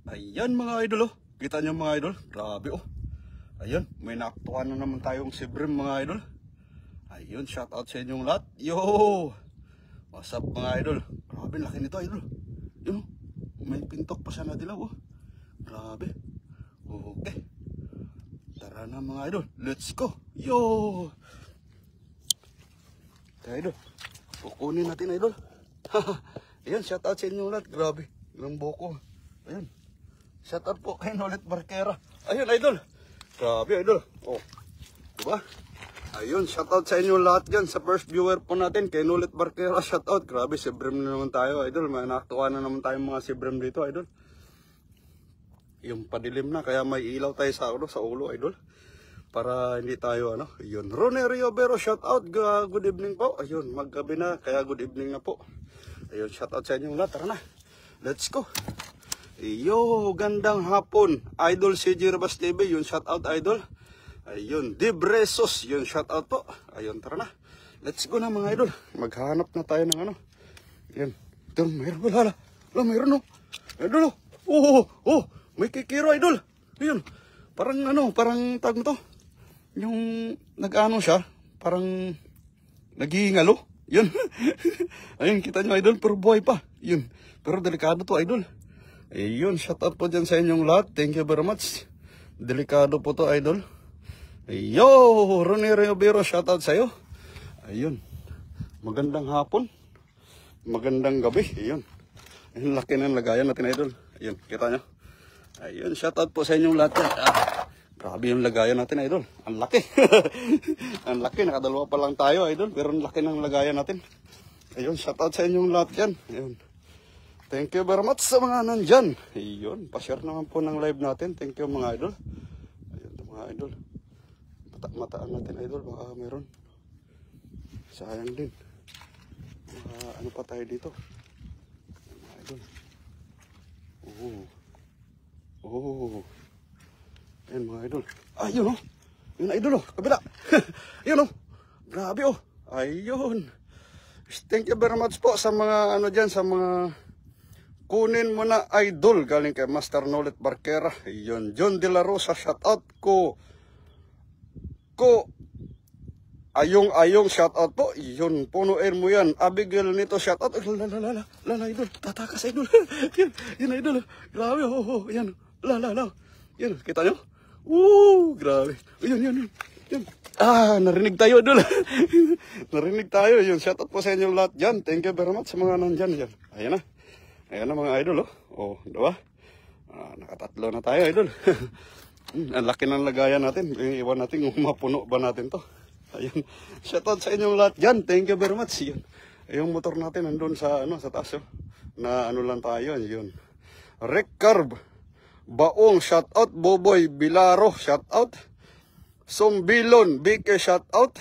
Ayan mga idol oh. Kita nyo mga idol. Grabe oh. Ayan, may naaktuhan na naman tayong si Brim mga idol. Ayun, shout out sa inyong lahat. Yo! What's up mga idol? Grabe, laki nito idol. Yun oh. May pintok pa siya na dilaw oh. Grabe. Okay. Tara na mga idol. Let's go. Yo! Kaya idol. Kukunin natin idol. Ayan, shout out sa inyong lahat. Grabe. Ilang buko. Ayan. Shout out po kay Nolet Barquera. Ayun, idol. Grabe, idol. Oh. Diba? Ayun, shout out sa inyo lahat dyan. Sa first viewer po natin, kay Nolet Barquera, shout out. Grabe, si Brim na naman tayo, idol. May nakatuwa na naman tayong mga si Brim dito, idol. Yung padilim na, kaya may ilaw tayo sa ulo, idol. Para hindi tayo, Ayun. Ronnie Riobero, shout out. Good evening po. Ayun, maggabi na, kaya good evening na po. Ayun, shout out sa inyo lahat. Tara na. Let's go. Yo, gandang hapon. Idol CJ Rabas TV, yun shout out idol. Ayun, Debresos, yun shout out po. Ayun, tara na. Let's go na mga idol. Maghanap na tayo ng Ayun. Ito, mayroon wala. Wala, mayroon Idol may kikiro idol. Ayun. Parang parang tag mo to. Yung siya, parang naghihingalo. Yun. Ayun, kita nyo idol, pero buhay pa. Yun. Pero delikado to idol. Ayun, shout out po dyan sa inyong lahat. Thank you very much. Delikado po to, idol. Yo, Ronnie Riobero, shout out sa'yo. Ayun. Magandang hapon. Magandang gabi. Ayun. Ayun, laki ng lagayan natin, idol. Ayun, kita nyo. Ayun, shout out po sa inyong lahat. Grabe yung lagayan natin, idol. Ang laki. Ang laki. Nakadalawa pa lang tayo, idol. Pero ang laki ng lagayan natin. Ayun, shout out sa inyong lahat yan. Ayun. Thank you very much sa mga nandyan. Ayun, pa-share naman po ng live natin. Thank you mga idol. Ayun mga idol. Mataan natin idol, baka meron. Sayang din. Ano pa tayo dito? Mga idol. Ayun mga idol. Ayun Yun idol kabila. Ayun Grabe Ayun. Thank you very much po sa mga dyan, sa mga kunin mo na idol galing kay Master Nolet Barquera. Yun, John De La Rosa, shout out ko ayong shout out po. Yun, punuin mo yan. Abigail nito, shout out. Lala idol, tatakas idol. Yan idol. Grabe yan. Yan, kita nyo? Grabe. Yan. Narinig tayo idol. Narinig tayo. Yun, shout out po sa inyong lahat dyan. Thank you very much sa mga nandyan. Ayan na. Ayan na mga idol diba? Nakatatlo na tayo idol. Ang laki ng lagayan natin. Iwan natin kung mapuno ba natin to. Ayun. Shoutout sa inyong lahat dyan. Thank you very much. Yun. Yung motor natin nandun sa sa taas na lang tayo. Yun. Rick Carb Baong, shoutout. Boboy Bilaro, shoutout. Sombilon BK, shoutout.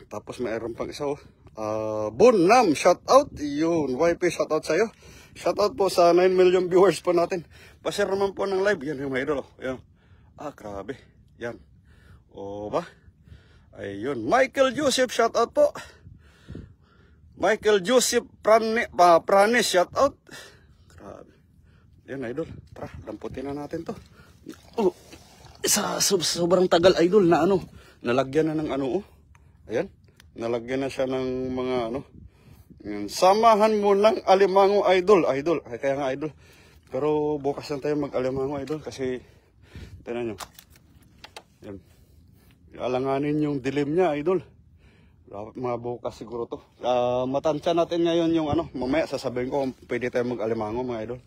Tapos mayroon pang isa Bunam, shoutout. Yun, YP, shoutout sa'yo. Shoutout po sa 9 million viewers po natin. Pa-share naman po ng live. Yan yung mga idol. Yan. Grabe. Yan. Ba? Ayun. Michael Joseph, shoutout po. Michael Joseph Pranes, shoutout. Grabe. Yan, idol. Tara, damputin na natin to. Sobrang tagal, idol, na nalagyan na ng Ayan. Nalagyan na siya ng mga Samahan mo ng alimango idol. Kaya nga idol. Pero bukas lang tayo mag-alimango idol. Kasi, tinan nyo. Yan. Alanganin yung dilim niya idol. Mga bukas siguro to. Matansya natin ngayon yung mamaya sasabihin ko kung pwede tayo mag-alimango mga idol.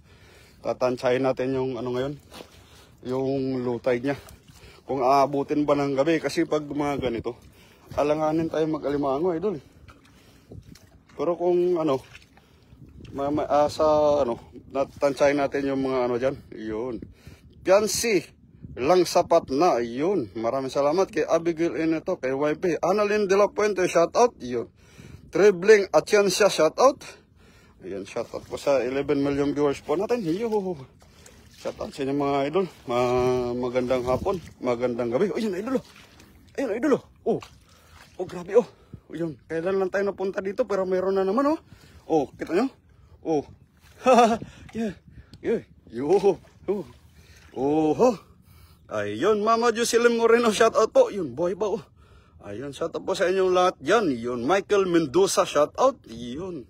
Tatansyahin natin yung ngayon. Yung lutay niya. Kung aabutin ba ng gabi. Kasi pag mga ganito. Alanganin tayo mag-alimango idol. Pero kung natansyahin natin yung mga dyan. Yun. Piansi lang sapat na. Yun. Maraming salamat kay Abigail Ineto, kay YP. Annalyn De La Puente, shout out. Yun. Trebling Atiensia, shout out. Ayan, shout out po sa 11 million viewers po natin. Yun. Shout out sa inyo mga idol. Magandang hapon. Magandang gabi. Ayun, idol. Ayun, idol. Grabe Yun, kailan lang tayo napunta dito pero meron na naman kita nyo? Yeah. Yo. Oho. Ayun, Mama Jocelyn Moreno, shout out po. Yun, boy ba oh. Ayun, shout out po sa inyong lahat dyan. Yun, Michael Mendoza, shout out. Yun.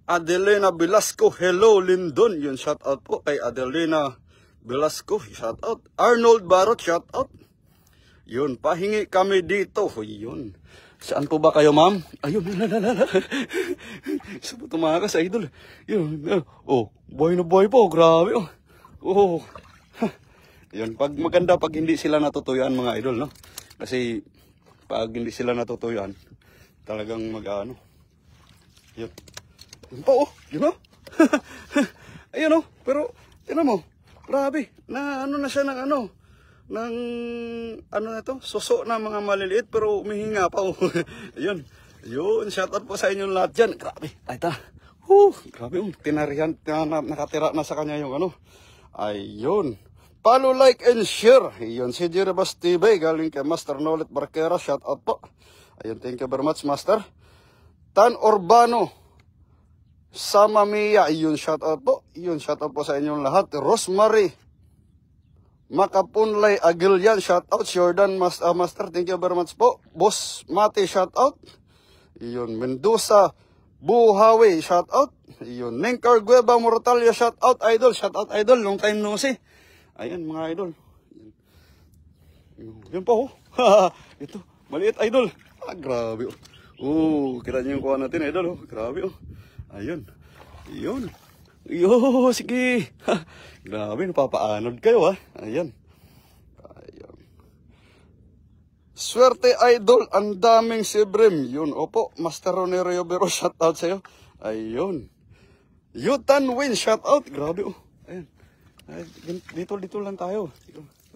Adelena Velasco, hello Lindon. Yun, shout out po kay Adelena Velasco, shout out. Arnold Barot, shout out. Yun, pahingi kami dito. Yun. Saan po ba kayo, ma'am? Ayun, Isa po tumakas, idol. Yun, oh, boy na boy po, grabe oh. Oh. Yun, pag maganda pag hindi sila natutuyuan mga idol, no? Kasi pag hindi sila natutuyuan, talagang mag-ano. Yun. Yun pa oh, yun oh. Ayun oh, pero tinan mo, grabe, na ano na siya ng ano na to, suso na mga maliliit pero umihinga pa oh. Yun, shout out po sa inyong lahat dyan. Grabe, ay ta. Grabe oh, tinarihan, nakatira na sa kanya yung ano. Ayun. Follow, like, and share. Ayun, si Jeribas TV, galing kay Master Nolet Barquera. Shout out po. Ayun, thank you very much, Master. Tan Urbano, Sama Mia, ayun, shout out po. Ayun, shout out po sa inyong lahat. Rosemary, Makapunlay Agilian, shout out. Jordan, Master, thank you very much po. Boss Mate, shout out. Ayun, Mendoza, Buhawi, shout out. Ayun, Nengkar Gueva Mortalia, shout out, idol. Shout out, idol. Long time no see. Ayan mga idol. Yan pa oh. Ito, maliit idol. Grabe oh. Kita niyo yung kuha natin idol oh. Grabe oh. Ayun. Yun. Sige. Grabe, napapaanod kayo Ayan. Ayun. Swerte idol, ang daming sibrim. Yun, opo. Master Ronero Yobero, shout out sa'yo. Ayun. Yutan Win, shout out. Grabe oh. Ayan. Ay, dito lang tayo.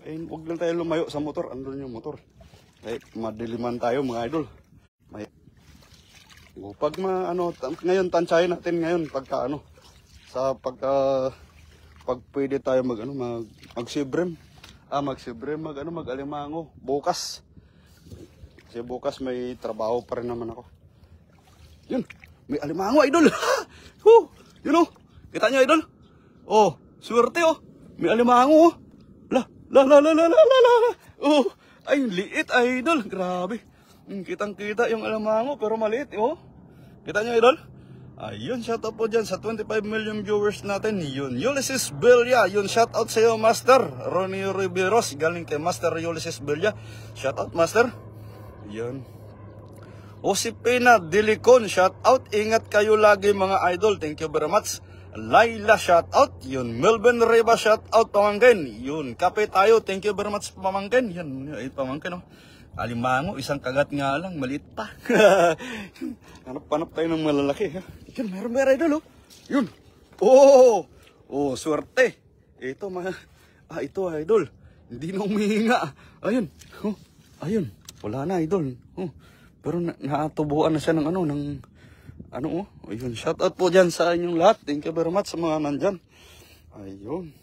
Ay, huwag lang tayo lumayo sa motor. Andun yung motor. Ay, madiliman tayo mga idol. Pag ngayon tansyahin natin ngayon pagka pag pwede tayo mag-sibrim. Mag-alimango bukas. Kasi bukas may trabaho pa rin naman ako. Yun, may alimango idol. Yun oh. Kita niyo idol? Oh. Swerte oh. May alimango oh. La. Oh, ay liit idol. Grabe. Kitang-kita yung alimango pero maliit oh. Kita nyo idol? Ayun, shout out po dyan sa 25 million viewers natin. Yun, Ulysses Belia. Yun, shout out sa iyo, Master. Ronnie Riveros, galing kay Master Ulysses Belia. Shout out, Master. Yun. Josepina Dilicon, shout out. Ingat kayo lagi mga idol. Thank you very much. Laila, shout out. Yun, Melvin Reba, shout out, pamangkin. Yun, kape tayo. Thank you very much, pamangkin. Yun, pamangkin oh. Alimango, isang kagat nga lang, maliit pa. Hanap tayo ng malalaki. Yun, meron idol oh. Yun. Oh, swerte. Ito idol. Hindi na umihinga. Ayun. Ayun. Wala na idol. Pero naatubuan na siya ng Ayun, shout out po dyan sa inyong lahat. Thank you very much sa mga nandyan. Ayun.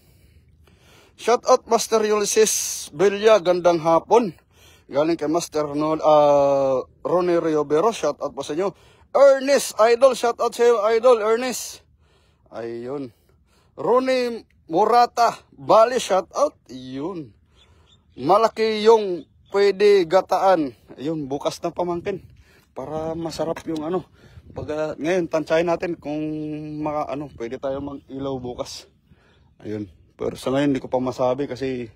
Shout out Master Ulysses Belia, gandang hapon. Galing kay Master Ronnie Riobero, shout out po sa inyo. Ernest, idol, shout out sa iyo, idol, Ernest. Ayun. Ronnie Morata, Bali, shout out. Yun. Malaki yung pwede gataan. Ayun, bukas na pamangkin. Para masarap yung Pag ngayon, tansyahin natin kung pwede tayo mag-ilaw bukas. Ayun. Pero sa ngayon, hindi ko pa masabi kasi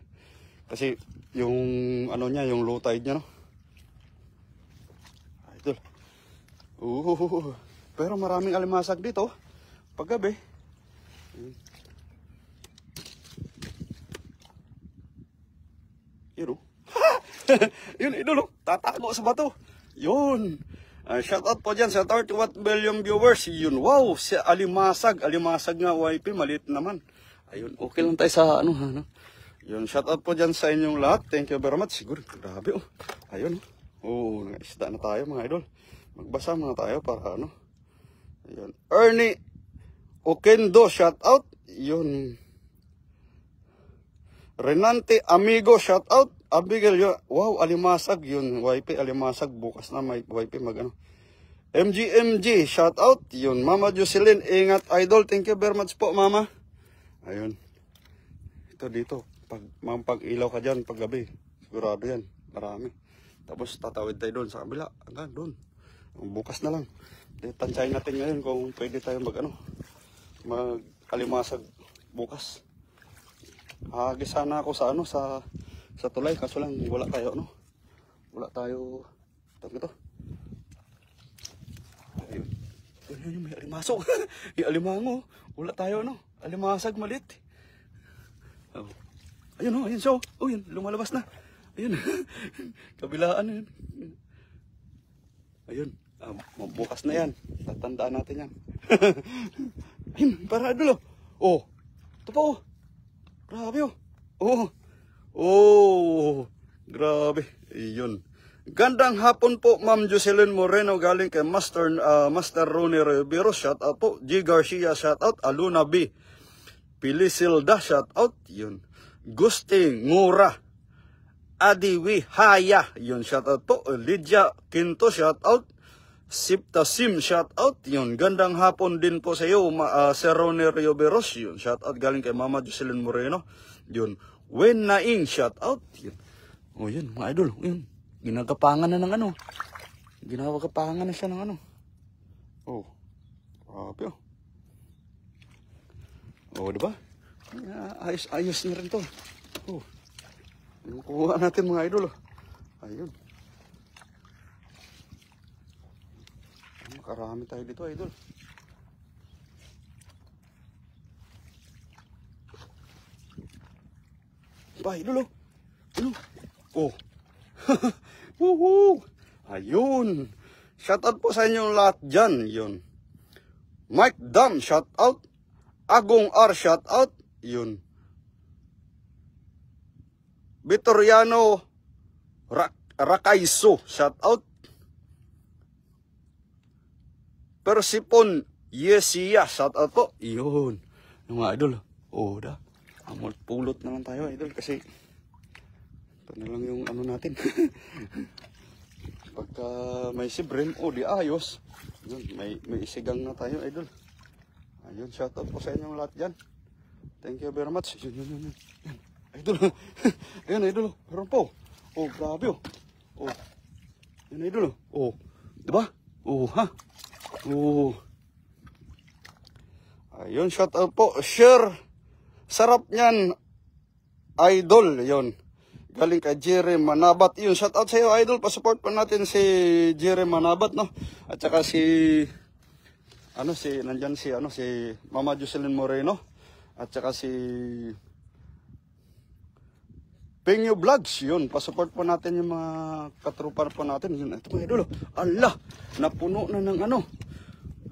yung yung low tide niya Idol. Pero maraming alimasag dito paggabi. Yun yun idol tatago sa bato. Yun. Shout out po dyan sa 31 billion viewers. Yun, wow, si alimasag nga YP, maliit naman. Ayun, okay lang tayo sa Yun, shout out po dyan sa inyong lahat. Thank you very much. Siguro, grabe oh. Ayun oh. Nangaisda na tayo mga idol. Magbasa muna tayo para Ayun. Ernie Okendo, shout out. Yun. Renante Amigo, shout out. Abigail, wow, alimasag. Yun, YP, alimasag. Bukas na may YP MGMG, shout out. Yun, Mama Jocelyn, ingat idol. Thank you very much po, Mama. Ayun. Dito. Pag ilaw ka dyan, pag gabi. Sigurado yan. Marami. Tapos tatawid tayo doon sa kabila. Hanggang doon. Bukas na lang. Tansyahin natin ngayon kung pwede tayo mag-alimasag bukas. Gisa na ako sa sa tulay. Kaso lang wala tayo Wala tayo. Tawag ito. Ayun, may alimasok. May alimango. Wala tayo alimasag malit. Oh. Ayun ayun siya. Oh, yun, lumalabas na. Ayun. Kabilaan yun. Ayun. Bukas na yan. Tatandaan natin yan. Ayun, para idol. Oh. Ito pa Grabe Grabe. Ayun. Gandang hapon po, Ma'am Jocelyn Moreno, galing kay Master Ronnie Rivero, shout out po. G. Garcia, shout out. Aluna B. Pilisilda, shout out. Yun. Gusti Ngura. Adiwi Haya, yun, shout out po. Lydia Quinto, shout out. Sipta Sim, shout out. Yun. Gandang hapon din po sa iyo, Sir Ronnie Rivero, yun. Shout out galing kay Mama Jocelyn Moreno. Yun. Wen Naing, shout out. Yun. Oh, yun, mga idol. Yun. Ginagapangan na ng Ginagapangan na siya ng Oh. Grabe Oh, diba? Ayos na rin to. Oh. Kuha natin mga idol. Ayun. Makarami tayo dito, idol. Ba, idol Oh. Woohoo! Ayun. Shout out po sa inyong lahat dyan. Yun. Mike Dam, shout out. Agong R, shout out. Yun. Vitoriano Rakaiso, shout out. Persipon Yesia, shout out po. Yun. Yung mga idol. Oh, pulot naman tayo, idol, kasi ito na lang yung natin. Pagka may sibrim, di ayos. Yun, may isigang na tayo, idol. Ayun, shoutout po sa inyong lahat dyan. Thank you very much. Yun. Idol. Ayan, idol. Meron po. Oh, grabe Oh. Yan, idol. Oh. Diba? Oh, ha? Oh. Ayun, shoutout po. Share. Sarap niyan, idol. Yun. Galing kay Jerry Manabat. Yun, shout out sa iyo, idol. Pa-support pa natin si Jerry Manabat, no? At saka nandyan si Mama Jocelyn Moreno. At saka si Penyo Vlogs. Yun, pa-support po natin yung mga katrupan po natin. Yun, ito mga idol. Allah, napuno na ng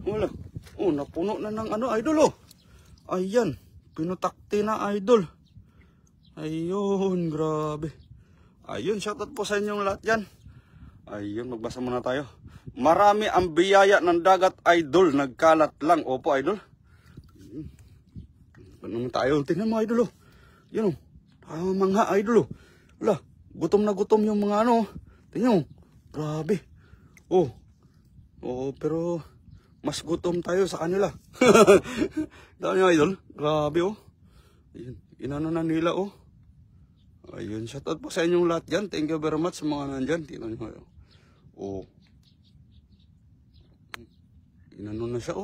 Wala. Oh, napuno na ng idol, Ayan, pinutakti na, idol. Ayun, grabe. Ayun, shoutout po sa inyong lahat yan. Ayun, magbasa muna tayo. Marami ang biyaya ng dagat, idol. Nagkalat lang. Opo, idol. Ano tayo? Tingnan mo, idol. Yan mga idol. Wala, gutom na gutom yung mga Tingnan mo. Grabe. Oh, pero mas gutom tayo sa kanila. Dahil nyo, idol. Grabe, Ayun, inano na nila, Ayun, shoutout po sa inyong lahat dyan. Thank you very much sa mga nandyan. Tingnan nyo. Inano na siya,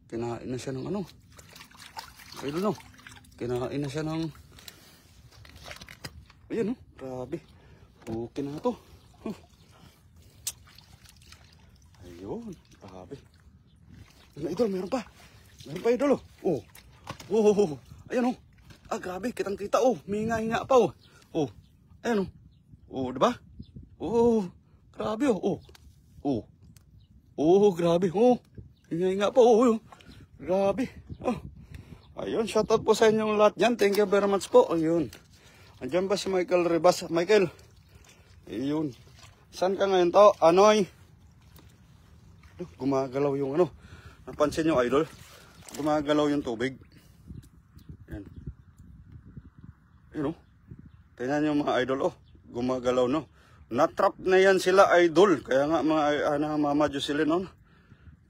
Kinain na siya ng Ayun, Kinain na siya ng Ayun, grabe. Okay na to. Ayun, grabe. Idol, meron pa. Meron pa, idol, Ayun, grabe, kitang-kita, may hinga-hinga pa, Ayun, diba? Grabe, grabe, hinga-hinga pa, grabe, Ayun, shoutout po sa inyong lahat dyan. Thank you very much po. Ayun. Andyan ba si Michael Ribas? Michael. Ayun. Saan ka ngayon to? Anoy. Gumagalaw yung Napansin nyo, idol? Gumagalaw yung tubig. Yan. Ayun, tingnan nyo mga idol, gumagalaw, Natrap na yan sila, idol. Kaya nga mga Mama Jocelyn,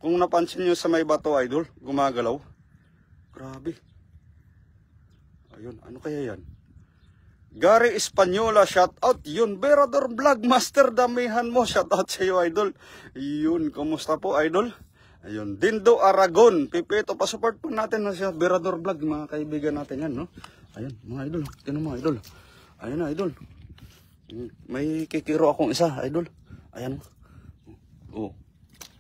kung napansin nyo sa may bato, idol, gumagalaw. Grabe. Ayun, ano kaya yan? Gary Espanyola, shout out. Yun, Berador Vlog Master, damihan mo. Shout out sa iyo, idol. Yun, kumusta po, idol? Ayun, Dindo Aragon, Pipito, pa-support po natin na siya, Berador Vlog, mga kaibigan natin yan, no? Ayun, mga idol, tinan mo, idol. Ayun na, idol. May kikiro akong isa, idol. Ayan. Oh.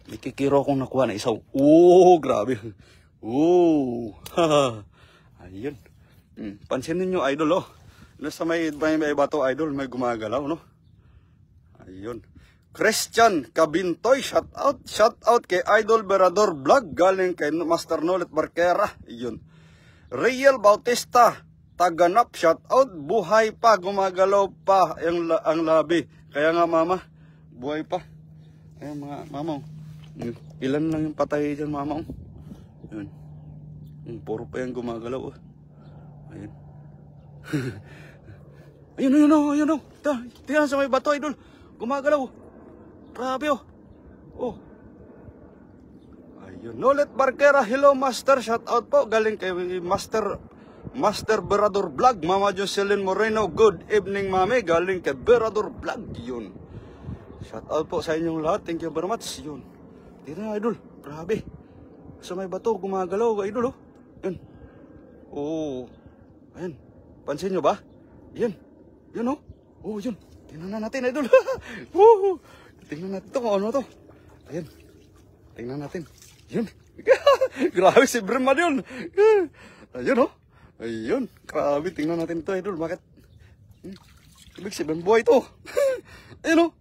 May kikiro akong nakuha na isa. Oh, grabe. Oh. Ayun. Pansinin nyo, idol, oh. Nasa may bato, idol, may gumagalaw, no? Ayun. Christian Cabintoy, shout out kay Idol Berador Vlog, galing kay Master Nolet Barquera. Ayun. Riel Bautista, Taganap, shout out, buhay pa, gumagalaw pa ang labi. Kaya nga, mama, buhay pa. Ayun, mga mama, ilan lang yung patay dyan, mama. Ayun. Puro pa yung gumagalaw, oh. Ayun. Ayun. Tingnan sa may bato, idol. Gumagalaw. Grabe, oh. Oh. Ayun. Nolet Barquera, hello, master. Shout out po. Galing kay Master Berador Vlog. Mama Jocelyn Moreno, good evening, mami. Galing kay Berador Vlog. Yun. Shout out po sa inyong lahat. Thank you very much. Yun. Tingnan, idol. Grabe. Sa may bato, gumagalaw, idol, oh. Yun. Oh. Ayun. Pansin nyo ba? Yan. Yan, oh. Oh, yun. Tingnan na natin, idol. Tingnan natin ito kung ano to. Ayan. Tingnan natin. Yun. Grabe si Breman yun. Ayun, oh. Ayun. Grabe. Tingnan natin ito, idol. Bakit? Ibig sabihin buhay ito. Ayun, oh.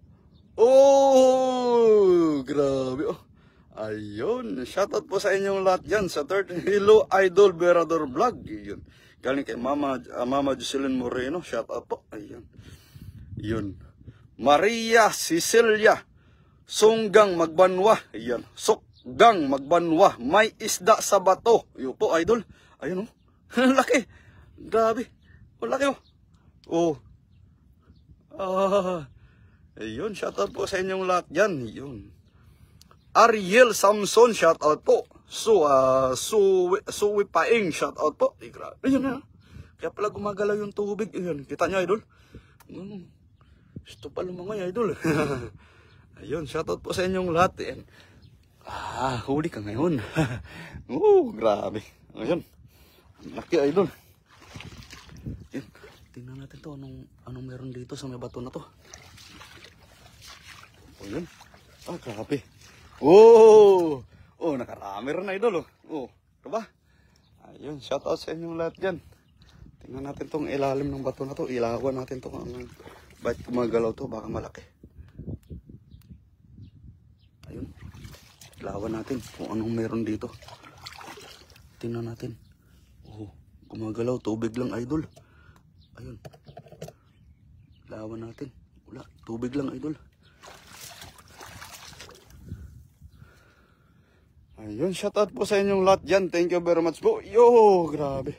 Oh, grabe, oh. Ayun. Shoutout po sa inyong lahat dyan sa third. Hello, Idol Berador Vlog. Ayun. Galing kay Mama Jocelyn Moreno. Shout out po. Ayun. Yun. Maria Cecilia Sunggang Magbanwa. Ayun. Sukgang Magbanwa. May isda sa bato. Yun po, idol. Ayun, oh. Laki. Grabe. Oh, laki, oh. Oh. Ayun. Shout out po sa inyong lahat dyan. Yun. Ariel Samson. Shout out po. Suwi Paing, shout out po. Ayun na. Kaya pala gumagalaw yung tubig. Ayun, kita nyo, idol. Gusto pa lumangay, idol. Ayun, shout out po sa inyong lahat. Ayun. Huli ka ngayon. Grabe. Ayun. Laki, idol. Ayun. Tingnan natin to. Anong meron dito sa may bato na to. Ayun. Grabe. Oh, nakarami rin, idol, oh. Oh, diba? Ayun, shout out sa inyong lahat dyan. Tingnan natin tong ilalim ng bato na to. Ilawan natin to. Bakit gumagalaw to? Baka malaki. Ayun. Ilawan natin kung anong meron dito. Tingnan natin. Oh, gumagalaw. Tubig lang, idol. Ayun. Ilawan natin. Wala. Tubig lang, idol. Ayun, shoutout po sa inyong lahat dyan. Thank you very much po. Yo, grabe.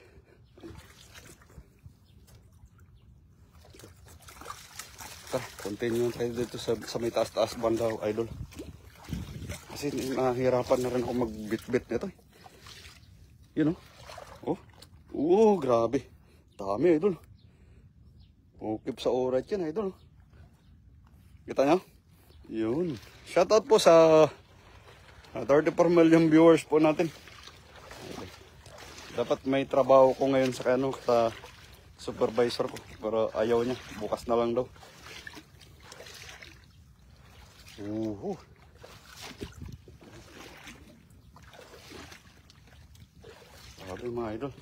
Continue tayo dito sa may taas-taas banda, idol. Kasi nahihirapan na rin ako magbit-bit nito. Yun, oh. Oh, grabe. Dami, idol. Keep sa orat yan, idol. Kita nyo? Yun. Shoutout po sa 34 million viewers po natin. Dapat may trabaho ko ngayon sa supervisor ko, pero ayaw niya. Bukas na lang daw. Sabi mga idol,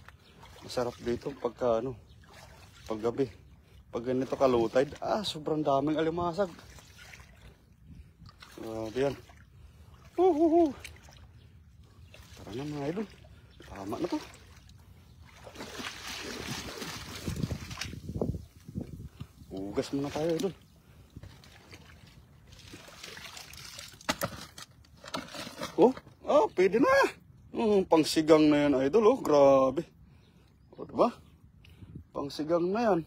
masarap dito paggabi. Pag ganito kalutay, sobrang daming alimasag. Sabi yan. Tara na mga idol. Tama na to. Hugas muna tayo, idol. Pwede na. Pangsigang na yan, idol. Grabe. Diba? Pangsigang na yan.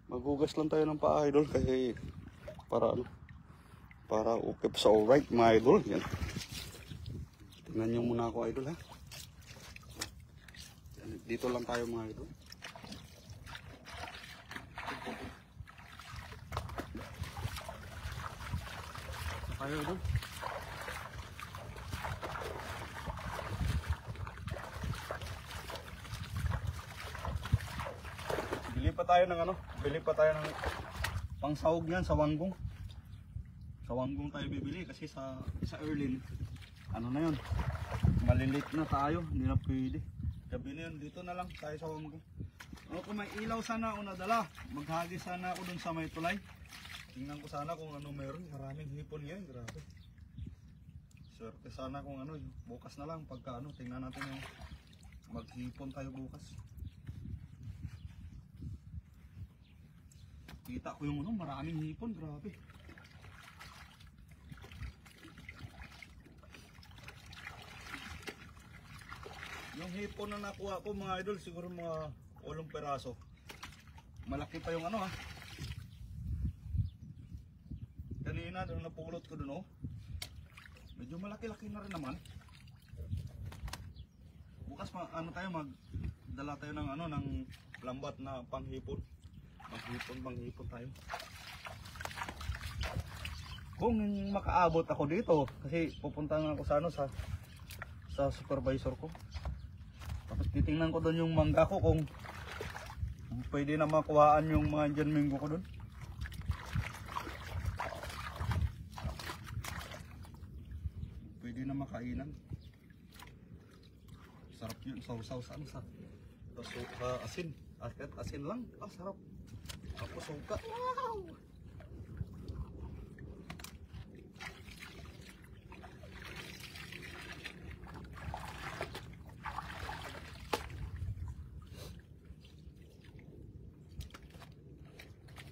Maghugas lang tayo ng paa, idol. Kasi para ukip sa alright, mga idol. Yan. Tingnan nyo muna ako, idol, ha. Dito lang tayo mga idol. Tayo idol. Bili pa tayo ng ano? Bili pa tayo ng pangsahog yan sa Wanggong. Sa Wanggong tayo bibili kasi sa Erlin, ano na yun, malilit na tayo, hindi na pwede. Gabi na yun, dito na lang tayo sa Wanggong. Ano kung may ilaw sana ako nadala, maghagi sana ako dun sa may tulay. Tingnan ko sana kung ano meron, maraming hipon yan, grabe. Swerte sana kung ano, bukas na lang pagka ano, tingnan natin yung maghipon tayo bukas. Kita ko yung ano, maraming hipon, grabe. Yung hipon na nakuha ko mga idol, siguro mga 8 peraso. Malaki pa yung ano ha. Kanina doon napulot ko doon oh. Medyo malaki-laki na rin naman. Bukas ano tayo, magdala tayo ng ano, ng lambat na panghipon. Panghipon tayo. Kung makaabot ako dito, kasi pupunta nga ako sa ano, sa supervisor ko. Tapos titingnan ko doon yung mangga ko kung pwede na makuhaan yung mga Indian mango ko doon. Pwede na makainan. Sarap yun, sausaw sa ano, sa asin. Asin lang, sarap. Tapos suka. Wow!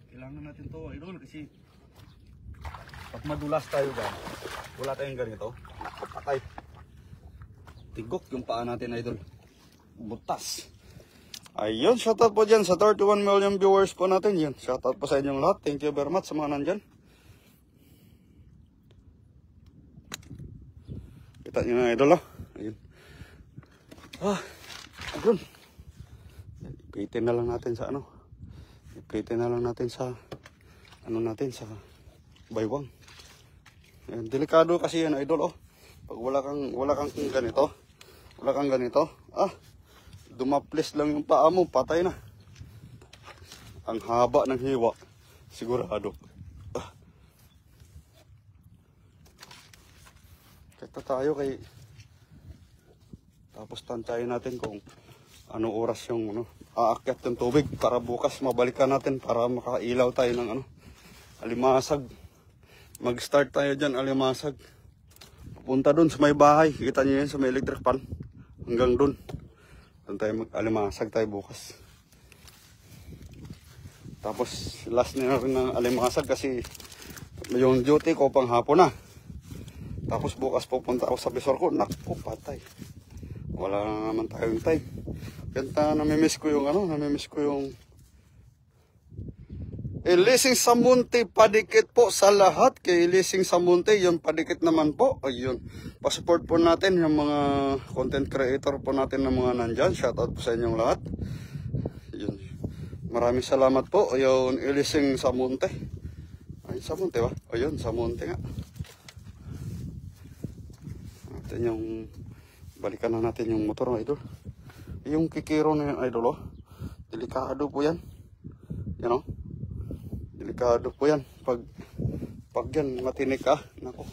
Kailangan natin to idol kasi pag madulas tayo ba, wala tayong ganito, patay. Tigok yung paa natin idol. Butas. Ayun, shoutout po dyan sa 31 million viewers po natin. Yun, shoutout po sa inyong lahat. Thank you very much sa mga nandyan. Kita nyo na idol oh. Ayun. Ayun. Ipitin na lang natin sa ano. Ipitin na lang natin sa ano natin, sa baywang. Ayun, delikado kasi yan idol oh. Pag wala kang ganito, dumaplis lang yung paa mo, patay na. Ang haba ng hiwa, sigurado. Kita tayo kay, tapos tantayin natin kung anong oras yung ano, aakyat yung tubig para bukas mabalikan natin para makailaw tayo ng ano, alimasag. Mag-start tayo dyan, alimasag. Punta dun sa may bahay, kita nyo yan sa may electric pan, hanggang dun. Doon tayo mag-alimasag tayo bukas. Tapos last na rin ng alimasag kasi yung duty ko pang hapon na. Tapos bukas pupunta ako sa bisor ko. Naku, patay. Wala na naman tayong time. Kaya namimiss ko yung ano, Ilising Samunti, padikit po sa lahat kay Ilising Samunti, yung padikit naman po. Ayun, pa-support po natin yung mga content creator po natin na mga nandyan. Shoutout po sa inyong lahat. Ayun, maraming salamat po. Ayun, Ilising Samunti. Ay, Samunti ba? Ayun, Samunti nga. Natin yung, balikan na natin yung motor ng idol. Yung kikiro na yung idol, oh. Delikado po yan. Yan, oh. Delikado po yan. Pag yan matinik ka, nako.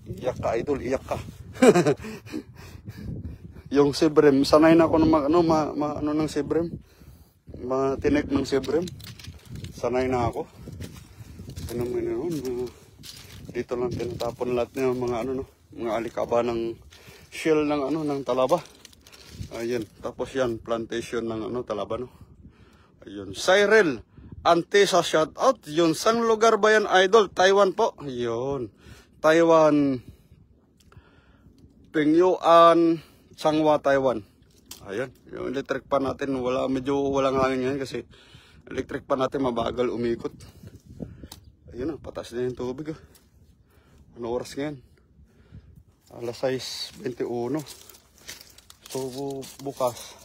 Iyak ka idol, iyak ka. Yung sibrem, sanay na ako ng ano ng sibrem. Matinik ng sibrem. Sanay na ako. Ano mo yun, dito lang tinatapon lahat ng mga ano no, mga alikaba ng shell ng ano ng talaba. Ayun, tapos yan plantation ng ano talaba no. Ayun, Cyril Antisa, shout out. Yun, sang lugar ba yan idol? Taiwan po. Yun, Taiwan, Pingyuan, Changhua, Taiwan. Ayun, yung electric pan natin medyo walang hangin ngayon kasi electric pan natin mabagal umikot. Ayun na, patas na yung tubig. Ano oras ngayon? Alas 6:21. So, bukas,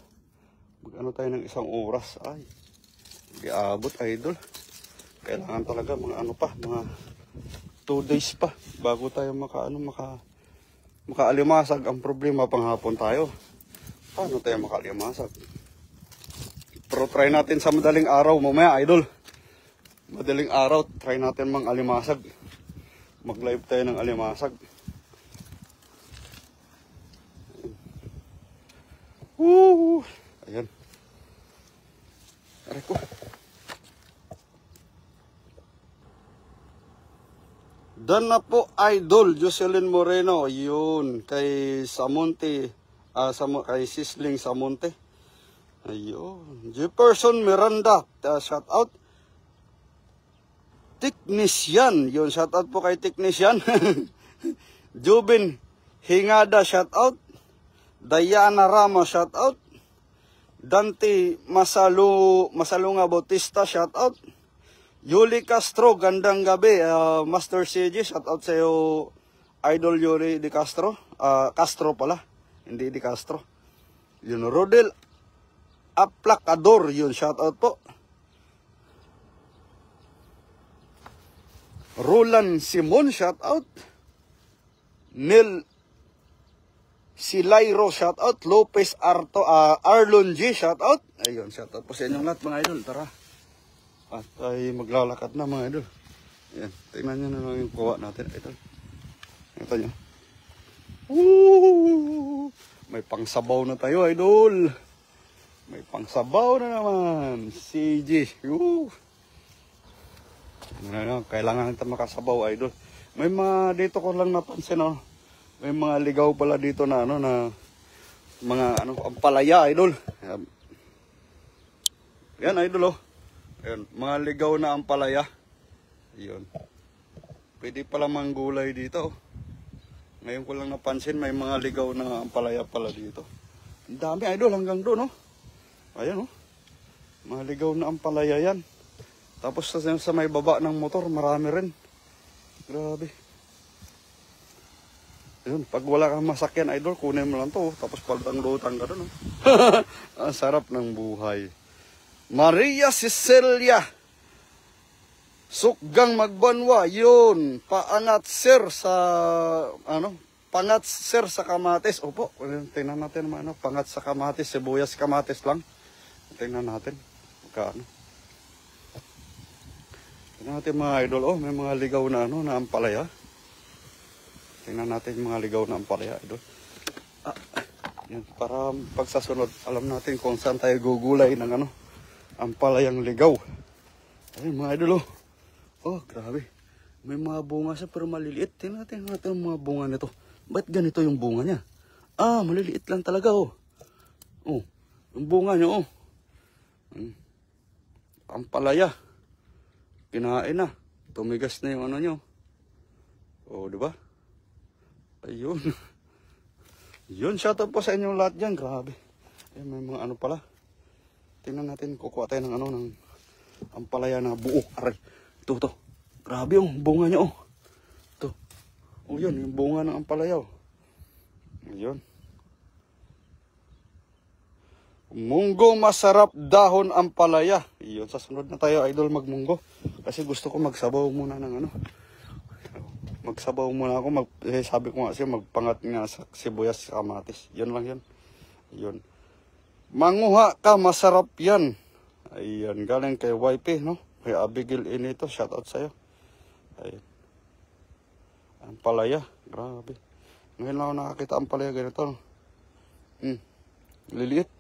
mag-ano tayo ng 1 oras. Ay, hindi abot, idol. Kailangan talaga mga ano pa, mga 2 days pa bago tayo makaalimasag. Ang problema, panghapon tayo. Paano tayo makaalimasag? Pero try natin sa madaling araw mamaya, idol. Madaling araw, try natin mang alimasag. Mag-live tayo ng alimasag. Woo! Ayan. Aray ko. Dan na po, idol. Jocelyn Moreno. Yun. Kay Samonte. Kay Sisling Samonte. Ayun. Jefferson Miranda. Shout out. Technician. Yun. Shout out po kay Technician. Jubin Hingada. Shout out. Diana Rama. Shout out. Dante Masalunga Bautista. Shout out. Yuli Castro, gandang gabi. Master CG, shout out sa iyo, Idol Yuri Di Castro. Castro pala, hindi Di Castro. Yun, Rodel Aplacador, yun, shout out po. Roland Simon, shout out. Nel Silairo, shout out. Lopez Arlon G, shout out. Ayun, shout out po sa inyong lahat mga idol. Tara. At ay maglalakad na mga idol. Ayan, tingnan nyo na lang yung kuha natin, idol. Ito nyo. Woo! May pangsabaw na tayo, idol. May pangsabaw na naman. CG. Woo! Kailangan natin makasabaw, idol. May mga dito ko lang napansin, oh. May mga ligaw pala dito na ano na mga ampalaya, idol. Yan, idol, oh. Ayan, mga ligaw na ampalaya. Ayun. Pwede pala manggulay dito. Ngayon ko lang napansin, may mga ligaw na ampalaya pala dito. Ang dami, idol, hanggang doon, oh. Ayan, oh. Mga ligaw na ampalaya yan. Tapos sa may baba ng motor, marami rin. Grabe. Ayun, pag wala kang masakyan, idol, kunin mo lang to, oh. Tapos palutang-lutang ka doon, oh. Ang sarap ng buhay. Maria Cecilia Sukgang Magbanwa, yun, paangat sir sa pangat sir sa kamatis. Opo, tingnan natin naman, pangat sa kamatis, sibuyas kamatis lang. Tingnan natin magkano. Tingnan natin mga idol, oh, may mga ligaw na na ampalaya. Tingnan natin yung mga ligaw na ampalaya, idol. Yan, para pagsasunod, alam natin kung saan tayo gugulay ng ampalayang ligaw. Ayun mga idol, oh. Oh, grabe. May mga bunga siya pero maliliit. Tingnan natin yung mga bunga nito. Ba't ganito yung bunga niya? Maliliit lang talaga, oh. Oh, yung bunga niya, oh. Ampalaya. Kinain na. Tumigas na yung niyo. Oh, di ba? Ayun. Yun, shoutout po sa inyong lahat dyan. Grabe. Ayun, may mga pala. Tingnan natin, kukuha tayo ng ng ampalaya na buo. Aray, ito. Grabe yung bunga niya, oh. Ito. Oh, yun, yung bunga ng ampalaya, oh. Ayun. Munggo masarap dahon ampalaya. Ayun, sa sunod na tayo, idol, magmunggo. Kasi gusto ko magsabaw muna ng Magsabaw muna ako. Sabi ko nga siya, magpangat nga sa sibuyas sa kamatis. Yun lang yun. Ayun. Manguha ka, masarap yan. Ayan, galing kay YP, no? Kay Abigail Inito, shoutout sa'yo. Ayan. Ampalaya, grabe. Ngayon lang ako nakakita ampalaya ganito, no? Liliit.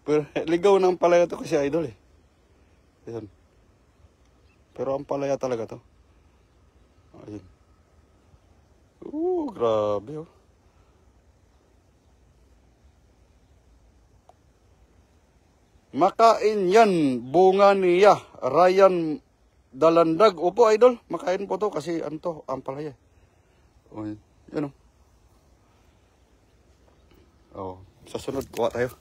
Pero ligaw ng ampalaya to kasi idol, eh. Ayan. Pero ampalaya talaga to. Ayan. Grabe, oh. Makain yan, bunga niya. Ryan Dalandag. Opo, idol, makain po to kasi ampalaya. O, yan, sa sunod, kuha tayo.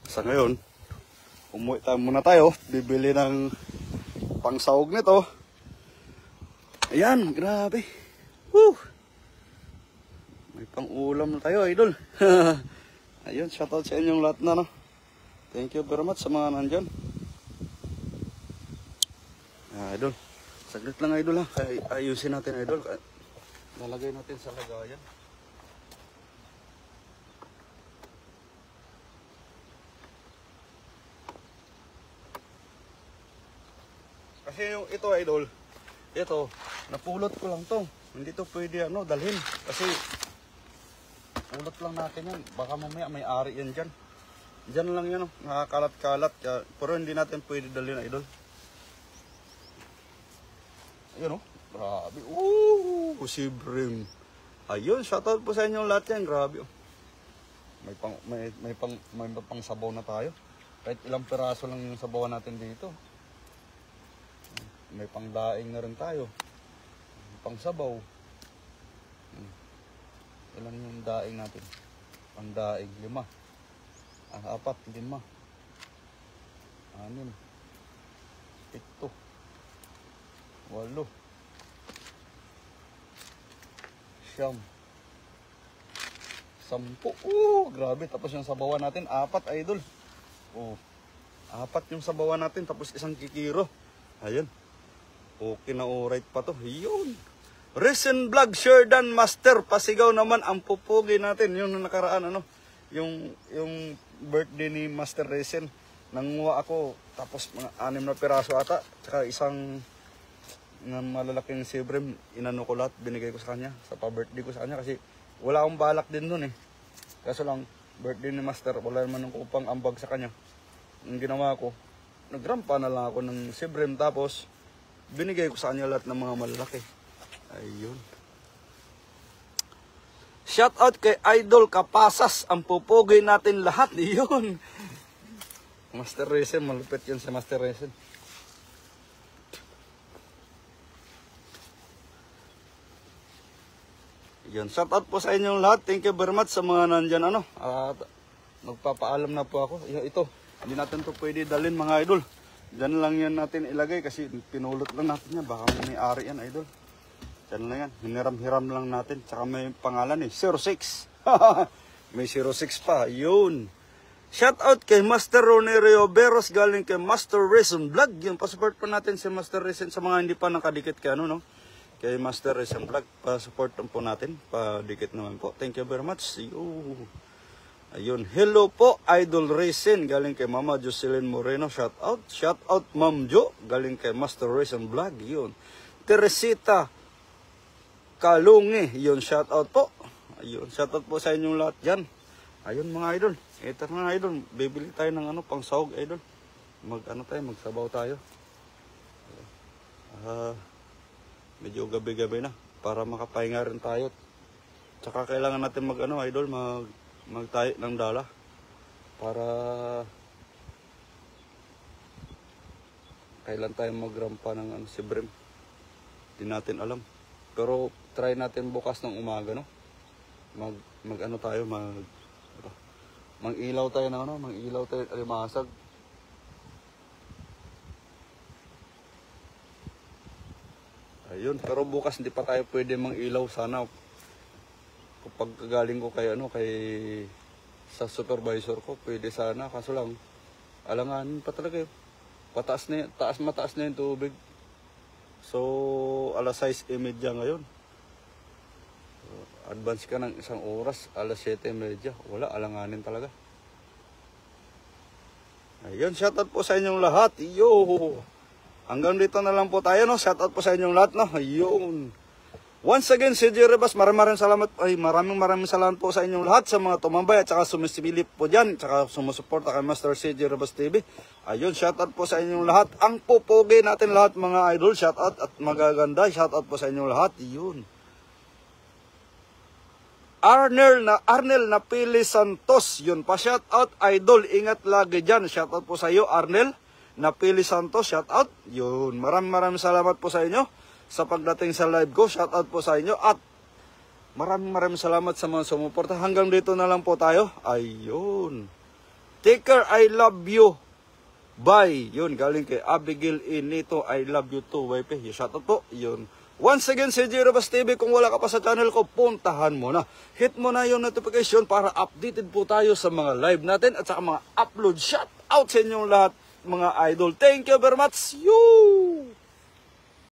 Sa ngayon, umuwi tayo muna tayo. Bibili ng pangsahog nito. Ayan, grabe. Woo! May pang-ulam. ulam na tayo, idol. Ayun, shoutout sa inyong lahat na, no. Thank you very much sa mga nandyan. Idol, saglit lang, idol, ha. Ayusin natin, idol. Lalagay natin sa lagayan. Kasi yung ito, idol, ito, napulot ko lang to. Hindi to pwede dalhin. Kasi pulot lang natin yan. Baka mamaya may ari yan dyan. Dyan lang yan, nakakalat-kalat. Pero hindi natin pwede dalhin, idol. Ayun, grabe. Si Brim. Ayun, shoutout po sa inyong lahat yan. Grabe, May pang sabaw na tayo. Kahit ilang piraso lang yung sabawan natin dito. May pang daing na rin tayo. Pang sabaw. Ilan yung daing natin? Pang daing, 5. 4, 5. 6. 7. 8. 9. 10. Grabe. Tapos yung sabawan natin, 4, idol. 4 yung sabawan natin, tapos 1 kikiro. Ayun. Okay na, alright pa to. Yun. Recent vlog, Sherdan Master. Pasigaw naman ang pupugi natin. Yung nakaraan, yung birthday ni Master Recent. Nanguha ako, tapos mga 6 na piraso ata. Tsaka isang malalaking sibrim, inano ko lahat, binigay ko sa kanya. Sa pa-birthday ko sa kanya. Kasi wala akong balak din nun, Kaso lang, birthday ni Master, wala naman ng upang ambag sa kanya. Ang ginawa ko, nagrampa na lang ako ng sibrim, tapos binigay ko sa kanya lahat ng mga malalaki. Ayun. Shout out kay Idol Kapasas. Ang pupugi natin lahat. Ayun. Master Racing. Malupit yun si Master Racing. Ayun. Shout out po sa inyong lahat. Thank you very much sa mga nandyan. Magpapaalam na po ako. Ito. Hindi natin to pwede dalhin, mga idol. Diyan lang yan natin ilagay kasi pinulot lang natin yan. Baka may ari yan, idol. Diyan lang yan. Hiniram-hiram lang natin. Tsaka may pangalan 06. May 06 pa. Yun. Shout out kay Master Ronnie Rioberos galing kay Master Racing Vlog. Yun, pasupport pa natin si Master Racing sa mga hindi pa nakadikit kay kay Master Racing Vlog. Pasupport po natin. Padikit naman po. Thank you very much. See you. Ayun, hello po, Idol Racing, galing kay Mama Jocelyn Moreno, shout out Ma'am Jo, galing kay Master Racing Vlog, yun. Teresita Kalungi, yun, shout out po. Ayun, shout out po sa inyong lahat dyan. Ayun mga idol, ito mga idol, bibili tayo ng pang sahog, idol. Magsabaw tayo. Medyo gabi-gabi na, para makapahinga rin tayo. Tsaka kailangan natin idol, magtayo ng dala para kailan tayo magrampa ng sibrim. Hindi natin alam. Pero try natin bukas ng umaga, mag-ilaw tayo mag-ilaw tayo alimasag. Ayun, pero bukas hindi pa tayo pwede mang-ilaw sana. Kapag galing ko kay sa supervisor ko, pwede sana, kaso lang alangan pa talaga yun. Mataas na yung tubig. So, 6:30 ngayon. Advance ka ng 1 oras, 7:30. Wala, alanganin talaga. Ayun, shoutout po sa inyong lahat. Yo! Hanggang dito na lang po tayo, Shoutout po sa inyong lahat, Ayun. Once again, CJ Rebas, maraming salamat po sa inyong lahat, sa mga tumambay at saka sumisilip po dyan, saka sumusuporta kay Master CJ Rebas TV. Ayun, shoutout po sa inyong lahat. Ang pupugi natin lahat, mga idol, shoutout at magaganda, shoutout po sa inyong lahat. Yun. Arnel Napili Santos, yun pa, shoutout, idol, ingat lagi dyan. Shoutout po sa iyo, Arnel Napili Santos, shoutout. Yun, maraming salamat po sa inyo sa pagdating sa live ko. Shout out po sa inyo at maraming salamat sa mga sumuporta. Hanggang dito na lang po tayo. Ayun. Take care, I love you. Bye. Yun, galing kay Abigail Inito, I love you too, wife. Shout out po. Yun. Once again, si Jerobas TV, kung wala ka pa sa channel ko, puntahan mo na. Hit mo na yung notification para updated po tayo sa mga live natin at sa mga upload. Shout out sa inyong lahat, mga idol. Thank you very much. You!